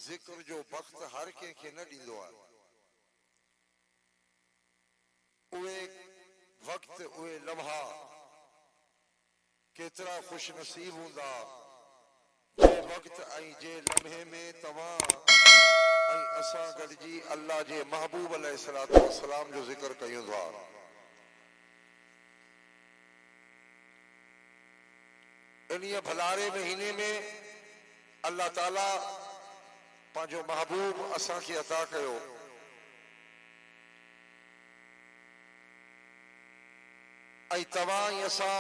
ज़िक्र जो वक्त हर कंहिंखे न ॾींदो आहे। उहे वक्त उहे लम्हा केतिरा खुश नसीब हूंदा जे वक्त ऐं जे लम्हे में तव्हां ऐं असां गॾिजी अल्लाह जे महबूब अलैहिस्सलातु वस्सलाम जो ज़िक्र कयूं था। इन्हीअ भलारे महीने में अल्लाह ताला पंहिंजो महबूब असांखे अता कयो। ऐं तव्हां ऐं असां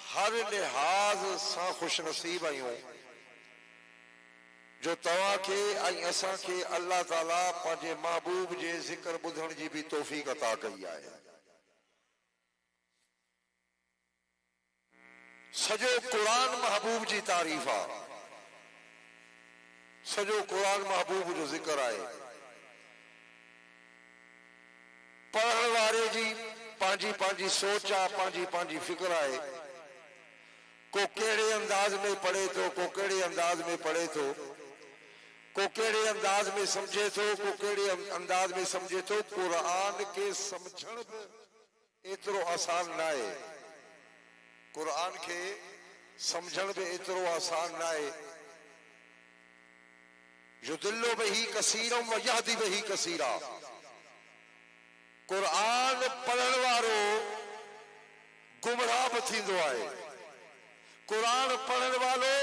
हर लिहाज़ सां खुश नसीब आहियूं जो तव्हांखे ऐं असांखे अल्लाह ताला पंहिंजे महबूब जे ज़िक्र ॿुधण जी बि तौफ़ीक़ अता कई आहे। सॼो क़ुरान महबूब जी तारीफ़ आहे। सॼो क़ुरान महबूब जो ज़िक्र आहे। पढ़ण वारे जी पंहिंजी पंहिंजी सोच आहे, पंहिंजी पंहिंजी फिक्र आहे। को कहिड़े अंदाज में पढ़े थो, को कहिड़े अंदाज में पढ़े थो, को कहिड़े अंदाज में समझे थो, को कहिड़े अंदाज में समझे थो। क़ुरान खे समझण बि एतिरो आसान न आहे। क़ुरान खे समझण बि एतिरो आसान न आहे। युदिल्लु बिही कसीरम व यहदी बिही कसीरा। क़ुरान पढ़ण वारो गुमराह बि थींदो आहे। क़ुरान पढ़ण वारो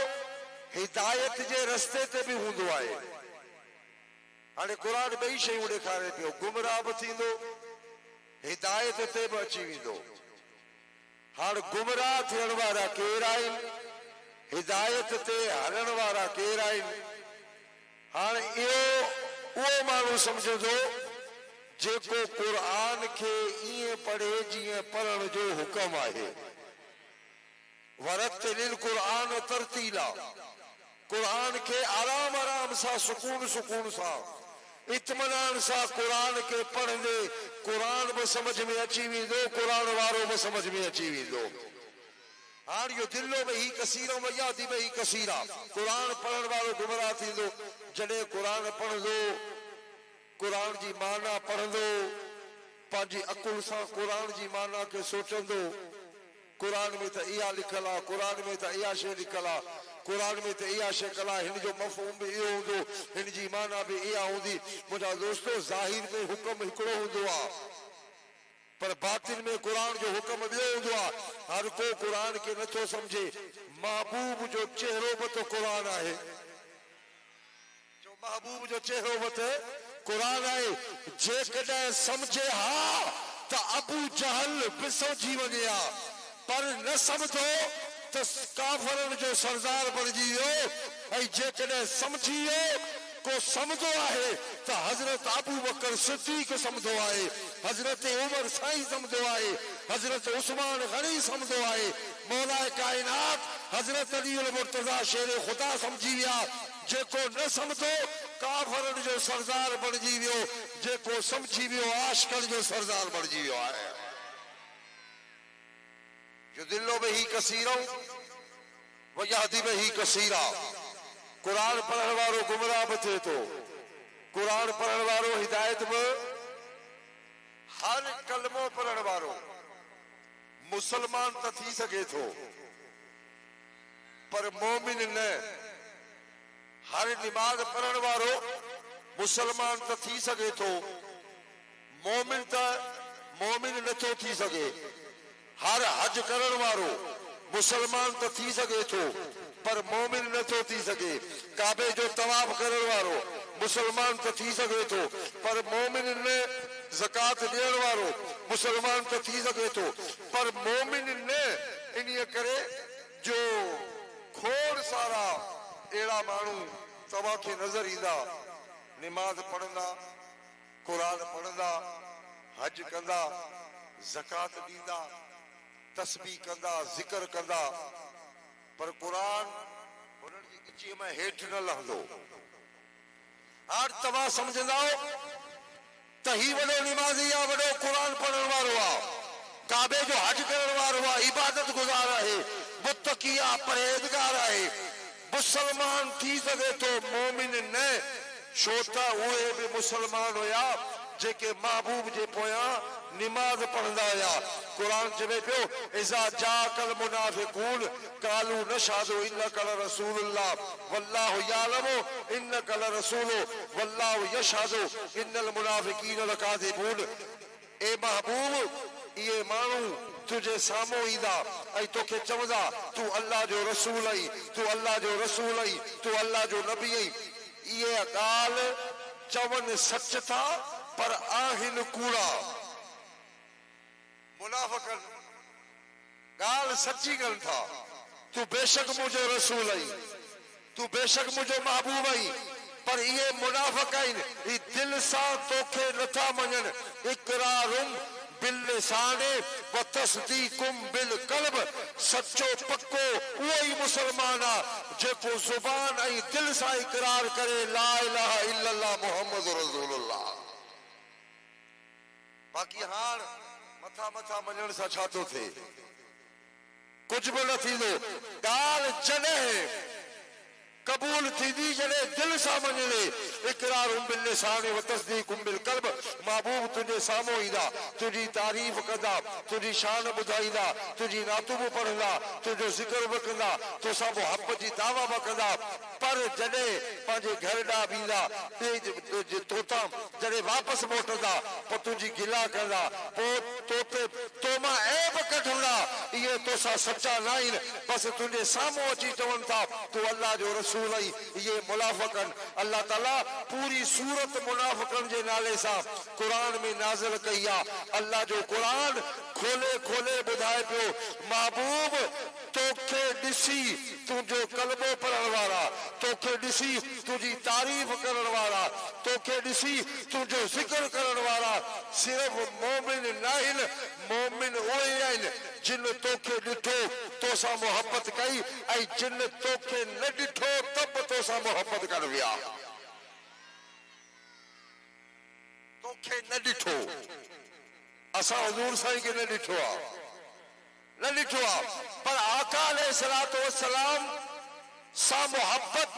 हिदायत जे रस्ते ते बि हूंदो आहे। हाणे क़ुरान ॿई शयूं ॾेखारे पियो, गुमराह बि थींदो, हिदायत ते बि अची वेंदो। हाणे गुमराह थियण वारा केर आहिनि, हिदायत ते हलण वारा केर आहिनि। हाणे इहो उहो माण्हू सम्झंदो जेको क़ुरान खे ईअं पढ़े जीअं पढ़ण जो हुकम आहे। वरत्तिलिल क़ुरान तरतीला। क़ुरान खे आराम आराम सां सुकून सुकून सां इत्मीनान सां क़ुरान खे पढ़ंदे क़ुरान बि समझ में अची वेंदो, क़ुरान वारो बि समझ में अची वेंदो। हाणे इहो दिलो में ही कसीरो में यादी में ही कसीरा। क़ुरान पढ़ण वारो गुमराह थींदो जॾहिं क़ुरान पढ़ंदो, क़ुरान जी माना पढ़ंदो, पंहिंजी अकुल सां क़ुरान जी माना खे सोचंदो। क़ुरान में त इहा लिखल आहे, क़ुरान में त इहा शइ लिखल आहे, क़ुरान में त इहा शइ आहे, हिन जो मफ़हूम बि इहो हूंदो, हिन जी माना बि इहा हूंदी। मुंहिंजा दोस्तो, ज़ाहिर में हुकुम हिकिड़ो हूंदो आहे, पर बातिन में क़ुरान जो हुकुम ॿियो हूंदो आहे। हर को क़ुरान खे नथो सम्झे। महबूब जो चेहरो बि त क़ुरान आहे। जो महबूब जो चेहरो बि त क़ुरान आहे। जेकॾहिं सम्झे हा त अबू जहल बि सम्झी वञे हा, पर न सम्झो त काफ़रनि जो सरदार बणिजी वियो। ऐं जेकॾहिं सम्झी वियो, को सम्झो आहे त हज़रत अबू बकर सिद्दीक़ सम्झो आहे, हज़रत उमर साईं सम्झो आहे, हज़रत उस्मान गनी सम्झो आहे, मौलाए काइनात हज़रत अली मुर्तज़ा शेर ख़ुदा सम्झी विया। जेको न सम्झो काफ़रनि जो सरदार बणिजी वियो, जेको सम्झी वियो आशिक़नि जो सरदार बणिजी वियो आहे। युदिल्लु बिही कसीरम व यहदी बिही कसीरा। क़ुरान पढ़ण वारो गुमराह बि थिए थो, क़ुरान पढ़ण वारो हिदायत बि। हर कलमो पढ़ण वारो मुसलमान त थी सघे थो, पर मोमिन न। हर निमाज़ पढ़ण वारो मुसलमान त थी सघे थो, मोमिन नथो थी सघे। हर हज करण वारो मुसलमान त थी सघे थो, पर मोमिन नथो थी सघे। काबे जो तवाफ करण वारो मुसलमान त थी सघे थो, पर मोमिन न। ज़कात ॾियण वारो मुसलमान त थी सघे थो, पर मोमिन न। इन्हीअ करे जो खोड़ सारा अहिड़ा माण्हू तव्हांखे नज़र ईंदा, निमाज़ पढ़ंदा, क़ुरान पढ़ंदा, हज कंदा, ज़कात ॾींदा, तस्बीह कंदा, ज़िक्र कंदा, पर क़ुरान हुननि जी गिचीअ में हेठि न लहंदो। हाणे तव्हां सम्झंदा त ही वॾो निमाज़ी आहे, वॾो क़ुरान पढ़ण वारो आहे, काबे जो हज करण वारो आहे, इबादत गुज़ार आहे, मुत्तकी आहे, परहेज़गार आहे। मुसलमान थी सके तो मोमिन न छो त उहे भी मुसलमान हुया जेके महबूब जे पोयां निमाज पढ़ंदा हुया। कुरान चवे पियो इज़ा जाकल मुनाफिकून कालू नशहदु इन्नका लरसूलुल्लाह वल्लाहु यालमु इन्नका लरसूलु वल्लाहु यशहदु इन्नल मुनाफिकीन लकाज़िबून। ए महबूब ये मानू तुझे सामो ईंदा ऐं तोखे चवंदा तू अल्लाह जो रसूल आई, तू अल्लाह जो रसूल आई, तू अल्लाह जो नबी आई। ये ॻाल्हि चवनि सच था पर आहिनि कूड़ा। मुनाफ़िक़न ॻाल्हि सची कनि था, तू बेशक मुंहिंजो रसूल आई, तू बेशक मुंहिंजो महबूब आई, पर इहे मुनाफ़िक़ आहिनि, ई दिलि सां तोखे नथा मञनि। इक़रारुम बिल्लिसान व तस्दीकुम बिलक़ल्ब, सचो पक्को उहो ई मुसलमान आहे जेको ज़ुबान ऐं दिलि सां इक़रार करे ला इलाहा इल्लल्लाह मुहम्मद रसूलुल्लाह। बाक़ी हाण मथा मथा मञण सां छा थो थिए? कुझु बि न थींदो। ॻाल्हि जॾहिं कबूल थींदी जॾहिं दिलि सां मञिजे। इक़रारुम बिल्लिसान व तस्दीकुम बिलक़ल्ब, महबूब तुंहिंजे साम्हूं ईंदा, तुंहिंजी तारीफ़ कंदा, तुंहिंजी शान ॿुधाईंदा, तुंहिंजी नातूब पढ़ंदा, तुंहिंजो ज़िक्र बि कंदा, तोसां मुहबत जी दावा बि कंदा। पर जॾहिं पंहिंजे घर ॾांहुं बींदा, तोतां जॾहिं वापसि मोटंदा, पोइ तुंहिंजी गिला कंदा, पोइ तो मां ऐब कढंदा, इहे तोसां सचा न आहिनि, बसि तुंहिंजे साम्हूं अची चवनि था तूं अल्लाह जो रसूल आई। ये मुनाफ़िक़न अल्लाह ताला पूरी सूरत मुनाफ़िक़न जे नाले सां कुरान में नाज़िल कई आहे। अल्लाह जो कुरान खोले खोले ॿुधाए पियो महबूब तोखे ॾिसी तुंहिंजो कलमो पढ़ण वारा, तोखे ॾिसी तुंहिंजी तारीफ़ करण वारा, तोखे ॾिसी तुंहिंजो ज़िक्र करण वारा सिर्फ़ु मोमिन न आहिनि, मोमिन उहे आहिनि जिन तोखे ॾिठो तोसां मुहबत कई ऐं जिन तोखे न ॾिठो त बि तोसां मुहबत कनि विया। तोखे न ॾिठो, असां हुज़ूर साईं खे न ॾिठो आहे, न ॾिठो आहे, पर आका अलैहिस्सलातु वस्सलाम सां मुहबत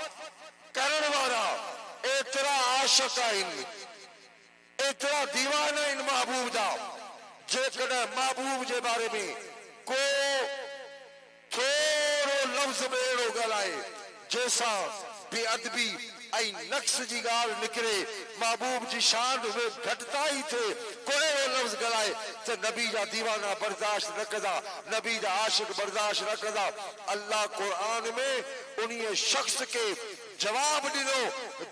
करण वारा एतिरा आशिक़ आहिनि, एतिरा दीवाना आहिनि महबूब जा। जेकॾहिं महबूब जे बारे में को थोरो लफ़्ज़ में अहिड़ो ॻाल्हाए जंहिंसां बेअदबी ऐं नक्स जी ॻाल्हि निकिरे, महबूब जी शान में घटिताई थिए, को अहिड़ो लफ़्ज़ ॻाल्हाए त नबी जा दीवाना बर्दाश्त न कंदा, नबी जा आशिक़ बर्दाश्त न कंदा। अल्लाह क़ुरान में उन्हीअ शख़्स खे जवाब ॾिनो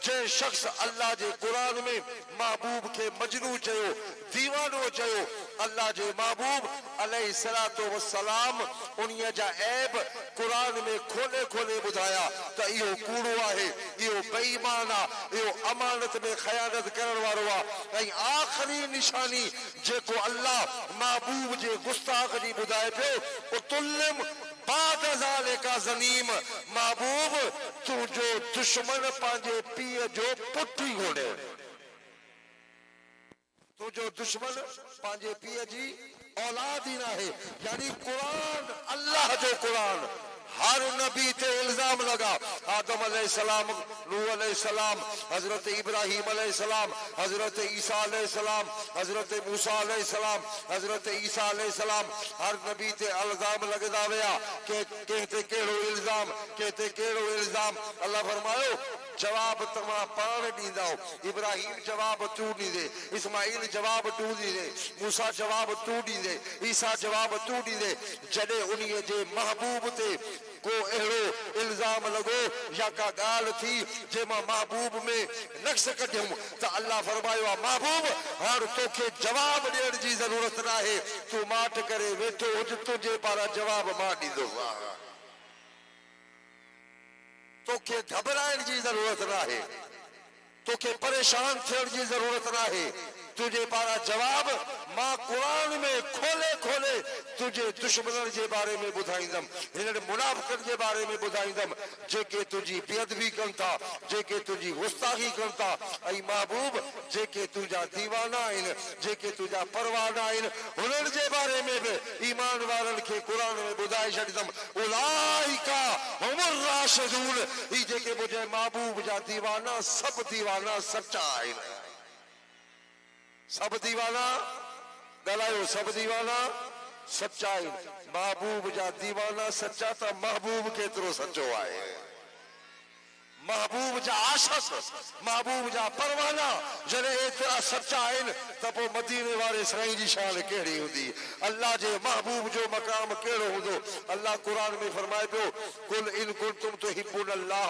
जंहिं शख़्स अल्लाह जे क़ुरान में महबूब खे मजनू चयो, दीवानो चयो। अल्लाह जे महबूब अलैहिस्सलातु वस्सलाम उन्हीअ जा ऐब क़ुरान में खोले खोले ॿुधाया त इहो कूड़ो आहे, इहो बेईमान आहे, इहो अमानत में ख़यानत करण वारो आहे। ऐं आख़िरी निशानी जेको अल्लाह महबूब जे गुस्ताख़ जी ॿुधाए पियो, उतुल्लिम बाद ज़ालिका ज़नीम, महबूब तुंहिंजो दुश्मन पंहिंजे पीउ जो पुटु ई घोड़े, तुंहिंजो दुश्मन पंहिंजे पीउ जी औलाद ई न आहे। यानी कुरान, अल्लाह जो कुरान हर नबी ते इल्जाम लगा। आदम अलैहिस्सलाम, नूह अलैहिस्सलाम, हजरत इब्राहिम अलैहिस्सलाम, हजरत ईसा अलैहिस्सलाम, हजरत मूसा अलैहिस्सलाम, हजरत ईसा अलैहिस्सलाम, हर नबी ते इल्जाम लगदा विया के कहते केड़ो इल्जाम, कहते केड़ो इल्जाम। अल्लाह फरमायो जवाब तव्हां पाण ॾींदा। इब्राहिम जवाब तू ॾींदे, इस्माइल जवाब तू ॾींदे, मूसा जवाब तू ॾींदे, ईसा जवाब तू ॾींदे। जॾहिं उन्हीअ जे महबूब ते को अहिड़ो इल्जाम लॻो या का ॻाल्हि थी जंहिंमां महबूब में नक्स कढियमि त अल्लाह फरमायो आहे महबूब हाणे तोखे जवाब ॾियण जी ज़रूरत न आहे, तू माठ करे वेठो हुज, तुंहिंजे पारां जवाब मां ॾींदुसि। तोखे घबराइण जी ज़रूरत न आहे, तोखे परेशान थियण जी ज़रूरत न आहे, तुंहिंजे पारां जवाब मां कुरान में खोले खोले तुझे दुश्मन के बारे में बुधाईंदम, इन मुनाफिकन के बारे में बुधाईंदम, जेके तुझी बेअदबी कन था, जेके तुझी गुस्ताखी कन था। ऐं महबूब जेके तुझा दीवाना आहिनि, जेके तुझा परवाना आहिनि, हुननि जे बारे में भी ईमान वारनि खे कुरान में बुधाए छॾींदमि। उलाइका हुमुर राशिदून, ही जेके मुझे महबूब जा दीवाना, सब दीवाना सच्चा आहिनि। सब दीवाना गलायो, सब दीवाना सच्चा आहिनि। महबूब जा दीवाना सच्चा त महबूब केतिरो सच्चो आहे। महबूब जा आशिक, महबूब जा परवाना जॾहिं एतिरा सच्चा आहिनि त पोइ मदीने वारे साईं जी शान कहिड़ी हूंदी, अल्लाह जे महबूब जो मक़ाम कहिड़ो हूंदो। अल्लाह क़ुरान में फरमाए पियो, कुल इन कुंतुम तुहिब्बून अल्लाह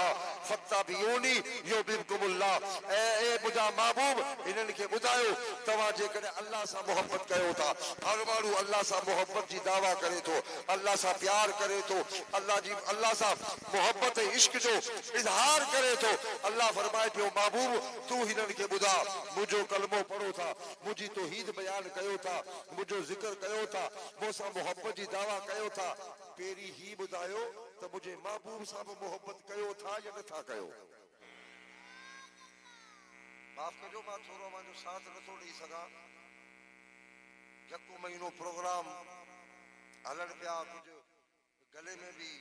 फत्तबिऊनी युहिब्बुकुमुल्लाह। ए मुंहिंजा महबूब, इन्हनि खे ॿुधायो तव्हां जेकॾहिं अल्लाह सां मोहबत कयो था, हर माण्हू अल्लाह सां मोहबत जी दावा करे थो, अल्लाह सां प्यार करे थो, अल्लाह सां मोहबत ऐं इश्क जो इज़हार करे तो। अल्लाह फरमाए पियो, महबूब तू हिननि खे ॿुधा, मुंहिंजो कलमो पढ़ो था, मुंहिंजी तौहीद बयान कयो था, मुंहिंजो ज़िक्र कयो था, मूंसां मोहबत जी दावा कयो था। पहिरीं ही ॿुधायो त मुंहिंजे महबूब सां बि मोहबत कयो था या नथा कयो। माफ़ कजो, मां थोरो मुंहिंजो साथ नथो ॾेई सघां। यको महीनो प्रोग्राम हलनि पिया, कुझु गले में भी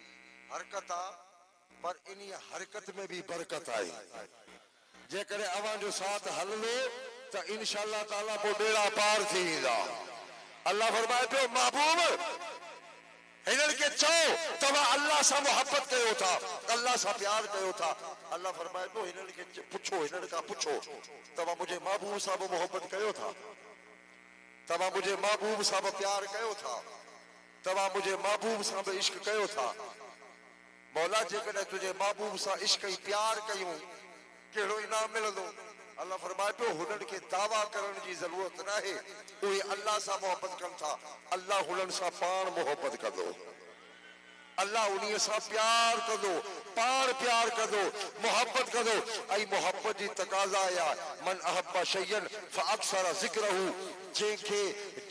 हरकत आहे, पर इन हरकत में भी बरकत आई। जेकॾहिं अवां जो साथ हलंदो त इंशाअल्लाह ताला पोइ बेड़ा पार थी वेंदा। अल्लाह फरमाए पियो, महबूब हिननि खे चओ तव्हां अल्लाह सां मोहबत कयो था, अल्लाह सां प्यार कयो था। अल्लाह फरमाए पियो, हिननि खे पुछो, हिननि खां पुछो तव्हां मुंहिंजे महबूब सां बि मोहबत कयो था, तव्हां मुंहिंजे महबूब सां बि प्यार कयो था, तव्हां मुंहिंजे महबूब सां बि इश्क कयो था। मौला जेकॾहिं तुझे महबूब सां इश्क ऐं प्यार कयूं कहिड़ो इनाम मिलंदो। अल्लाह फरमाए पियो, हुननि खे दावा करण जी ज़रूरत न आहे, उहे अल्लाह सां मोहबत कनि था, अल्लाह हुननि सां पाण मोहबत कंदो, अल्लाह उन्हीअ सां प्यार कंदो, पाण प्यार कंदो, मोहबत कंदो। ऐं मोहबत जी तक़ाज़ा आहे, मन अहब्बा शयन फअक्सर ज़िक्रहू, जंहिंखे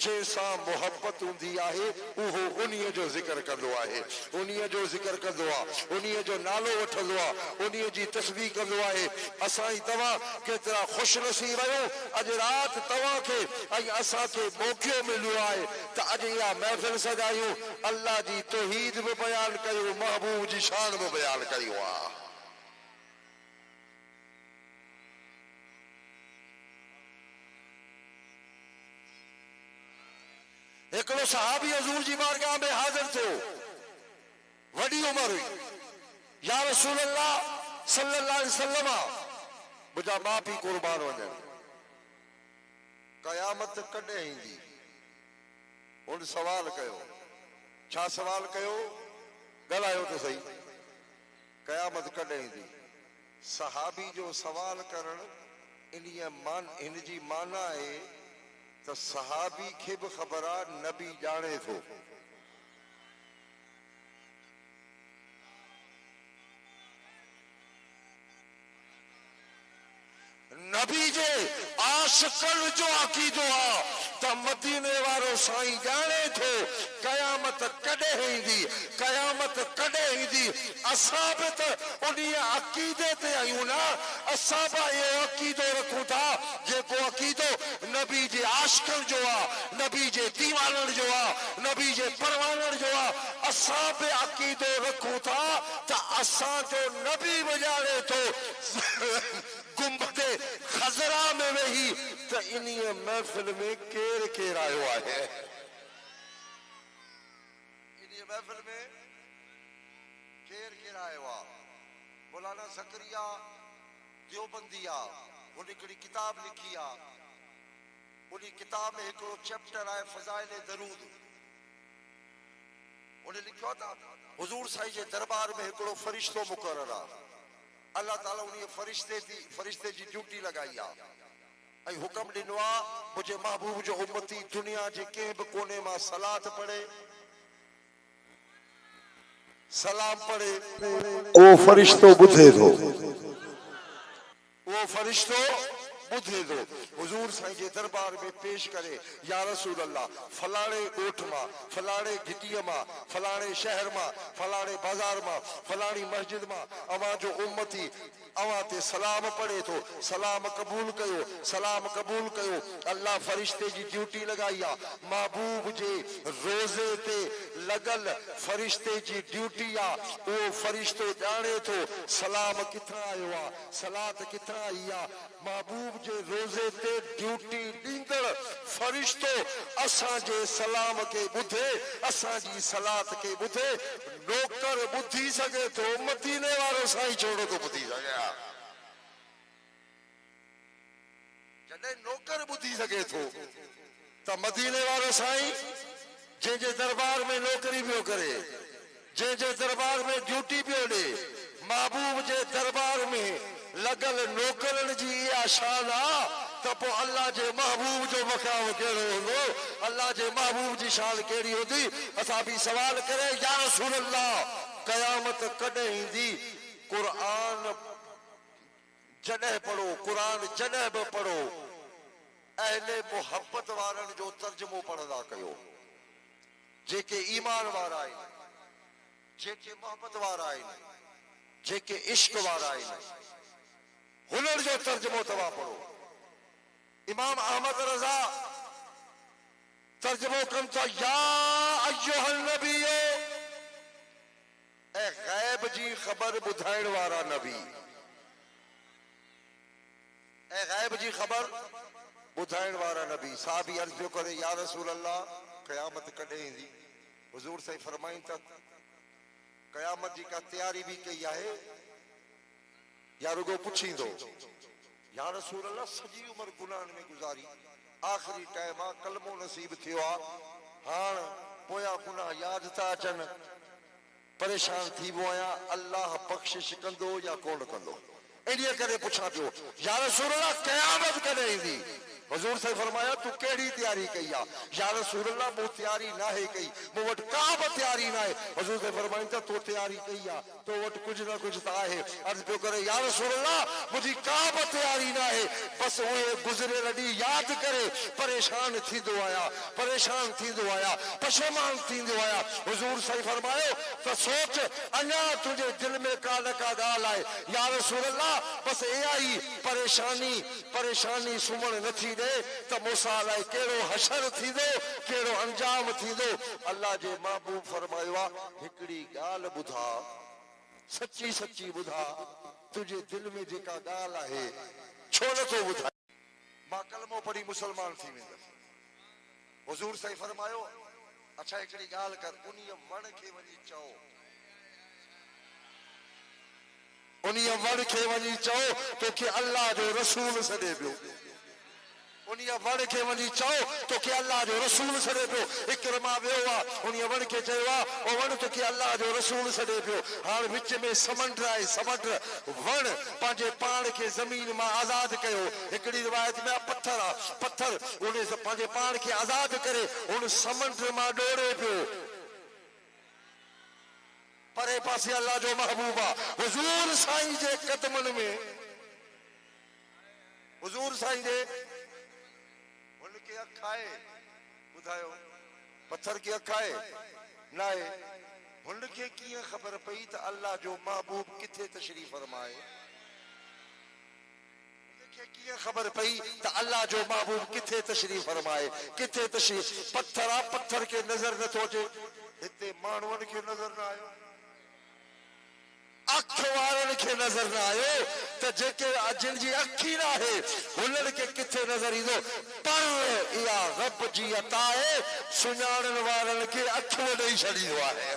जंहिंसां मोहबत हूंदी आहे उहो उन्हीअ जो ज़िक्र कंदो आहे, उन्हीअ जो ज़िक्र कंदो आहे, उन्हीअ जो नालो वठंदो आहे, उन्हीअ जी तस्बीह कंदो आहे। असां ई तव्हां केतिरा ख़ुशनसीब आहियो, अॼु राति तव्हांखे ऐं असांखे मौक़ो मिलियो आहे त अॼु इहा महफ़िल सजायूं, अल्लाह जी तौहीद बि बयान कयूं, महबूब जी शान बि बयान कयूं आहे। हिकिड़ो सहाबी हज़ूर जी बारगाह में हाज़िर थियो, वॾी उमिरि हुई। या रसूल अल्लाह सल्लल्लाहु अलैहि वसल्लम, मुंहिंजा माउ पीउ क़ुर्बान वञनि, क़यामत कॾहिं ईंदी? हुन सवाल कयो। छा सवाल कयो? ॻाल्हायो त सही, क़यामत कॾहिं ईंदी? सहाबी जो सवाल करण इन जी माना आहे त सहाबी खे बि ख़बर आहे नबी ॼाणे थो। नबी जे आशिकन जो अक़ीदो आहे त मदीने वारो साईं ॼाणे थो क़यामत कॾहिं ईंदी, क़यामत कॾहिं ईंदी। असां बि त उन अक़ीदे ते आहियूं न, असां बि इहो अक़ीदो रखूं था जेको अक़ीदो नबी जे आशिकन जो आहे, नबी जे दीवाननि जो आहे, नबी जे परवाननि जो आहे। असां बि अक़ीदो रखूं था त असांजो नबी बि ॼाणे थो गुंबदे खज़रा में वेही त इन्हीअ महफ़िल में केर केर आयो आहे, इन्हीअ महफ़िल में केर केर आयो आहे। मौलाना ज़करिया देवबंदिया हुन हिकिड़ी किताब लिखी आहे, उन किताब में हिकिड़ो चैप्टर आहे फ़ज़ाइल दरूद। उन लिखियो था हुज़ूर साईं जे दरबार में हिकिड़ो फ़रिश्तो मुक़ररु आहे, अल्लाह ताला उन फ़रिश्ते जी ड्यूटी लगाई आहे ऐं हुक्म ॾिनो आहे मुंहिंजे महबूब जो उम्मती दुनिया जे कंहिं बि कोने मां सलात पढ़े, सलाम पढ़े, उहो फ़रिश्तो ॿुधे थो, उहो फ़रिश्तो ॿुधे थो हुजूर साईं जे दरबार में पेश करे या रसूल अल्लाह फलाणे ॻोठ मां फलाणे घिटीअ मां फलाणे शहर मां फलाणे बाज़ार मां फलाणी मस्जिद मां अवां जो उम्मती अवां ते सलाम पढ़े थो सलाम क़बूल कयो सलाम क़बूल कयो अल्लाह फरिश्ते जी ड्यूटी लगाई आहे महबूब जे रोज़े ते लगल फरिश्ते जी ड्यूटी आहे उहो फरिश्तो ॼाणे थो सलाम किथां आयो आहे सलात किथां आई आहे महबूब जे रोज़े ते ड्यूटी ॾींदड़ फरिश्तो असांजे सलाम खे ॿुधे असांजी सलात खे ॿुधे नौकर ॿुधी सघे थो मदीने वारो साईं छोड़ो थो ॿुधी सघे जॾहिं नौकर ॿुधी सघे थो त मदीने वारो साईं जंहिंजे दरबार में नौकरी पियो करे जंहिंजे दरबार में ड्यूटी पियो ॾे महबूब जे दरबार में लगल नौकरनि जी इहा शान आहे त पोइ अल्लाह जे महबूब जो मक़ाम कहिड़ो हूंदो अल्लाह जे महबूब जी शान कहिड़ी हूंदी असां बि सवाल करे या रसूल अल्लाह क़यामत कॾहिं ईंदी क़ुरान जॾहिं पढ़ो क़ुरान जॾहिं बि पढ़ो अहले मोहब्बत वारनि जो तर्जुमो पढ़ंदा कयो जेके ईमान वारा आहिनि जेके मोहब्बत वारा आहिनि जेके इश्क वारा आहिनि हुनर जो तर्जुमो तव्हां पढ़ो इमाम अहमद रज़ा तर्जुमो कनि था या अय्युहल नबी ऐ गैब जी ख़बर ॿुधाइण वारा नबी ऐ गैब जी ख़बर ॿुधाइण वारा नबी साहबी अर्ज़ पियो करे या रसूल अल्लाह क़यामत कॾहिं ईंदी हुजूर साईं फरमाइनि था क़यामत जी का तयारी भी कई आहे या रुगो पुछींदो या रसूल अल्लाह सॼी उम्र गुनाहनि में गुज़ारी आख़िरी टाइम आहे कलमो नसीब थियो आहे हाणे पोयां गुनाह यादि था अचनि परेशान थी वियो आहियां अल्लाह बख़्शिश कंदो या कोन कंदो इन्हीअ करे पुछां पियो या रसूल अल्लाह क़यामत कॾहिं ईंदी हुजूर साईं फरमाया तू कहिड़ी तयारी कई आहे या रसूल अल्लाह मूं तयारी नाहे कई मूं वटि का बि तयारी नाहे हुजूर साईं फरमाइनि था तो तयारी कई आहे तो वटि कुझु न कुझु त आहे अर्ज़ पियो करे या रसूल अल्लाह मुंहिंजी का बि तयारी नाहे बसि उहे गुज़िरियल ॾींहुं यादि करे परेशान थींदो आहियां पशेमान थींदो आहियां हुजूर साईं फरमायो त सोच अञा तुंहिंजे दिलि में का न का ॻाल्हि आहे या रसूल अल्लाह बसि इहा ई परेशानी सुम्हण नथी ॾे त मूंसां अलाए कहिड़ो हशर थींदो कहिड़ो अंजाम थींदो अल्लाह जे महबूब फरमायो आहे हिकिड़ी ॻाल्हि ॿुधा सची सची ॿुधा तुंहिंजे दिलि में जेका ॻाल्हि आहे छो नथो ॿुधाए मां कलमो पढ़ी मुसलमान थी वेंदुसि हुजूर साईं फरमायो अच्छा हिकिड़ी ॻाल्हि कर उन्हीअ वण खे वञी चओ उन्हीअ वण खे वञी चओ तोखे अल्लाह जो रसूल सॾे पियो उन्हीअ वण खे वञी चओ तोखे अल्लाह जो रसूल सॾे पियो इकरमा वियो आहे उन्हीअ वण खे चयो आहे ओ वण तोखे अल्लाह जो रसूल सॾे पियो हाणे विच में समुंड आहे समुंड वण पंहिंजे पाण खे ज़मीन मां आज़ाद कयो हिकिड़ी रिवायत में पत्थर आहे पत्थर उन पंहिंजे पाण खे आज़ाद करे उन समुंड मां डोड़े पियो परे पासे अल्लाह जो महबूब आहे हुजूर साईं जे कदमनि में हुजूर साईं जे हुनखे अख आहे ॿुधायो पत्थर की अख आहे न आहे हुनखे कीअं ख़बर पई त अल्लाह जो महबूब किथे तशरीफ़ फरमाए कीअं ख़बर पई त अल्लाह जो महबूब किथे तशरीफ़ फरमाए किथे तशरीफ़ पत्थर आहे पत्थर खे नज़र नथो अचे हिते माण्हुनि खे नज़र न आयो अख वारनि खे नज़र न आयो त जेके जिन जी अखी न आहे हुननि खे किथे नज़र ईंदो पर इहा रब जी अता आहे सुञाणण वारनि खे अख में ॾेई छॾींदो आहे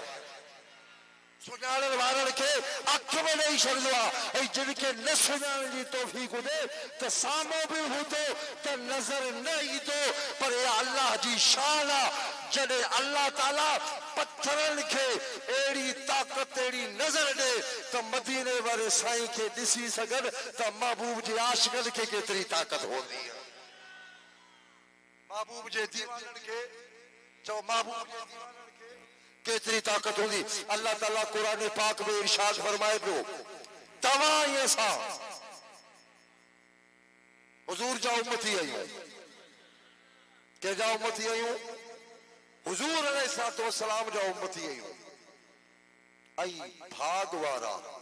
सुञाणण वारनि खे अख में ॾेई छॾींदो आहे ऐं जिन खे न सुञाणण जी तौफ़ीक़ हुजे त साम्हूं बि हूंदो त नज़र न ईंदो पर इहा अल्लाह जी शान आहे जॾहिं अल्लाह ताला पत्थरनि खे अहिड़ी ताक़त अहिड़ी नज़र ॾे त मदीने वारे साईं खे ॾिसी सघनि त महबूब जे आशिक़नि खे केतिरी ताक़त हूंदी आहे महबूब जे दीवाननि खे चओ महबूब जे दीवाननि खे केतिरी ताक़त हूंदी अल्लाह ताला क़ुरान पाक में इरशाद फरमाए पियो तव्हां ईअं सां हुजूर जा उम्मती आहियूं। कंहिंजा उम्मती आहियूं? हुजूर अलैहिस्सलातु वस्सलाम जा उम्मती आहियूं। ऐं भाग वारा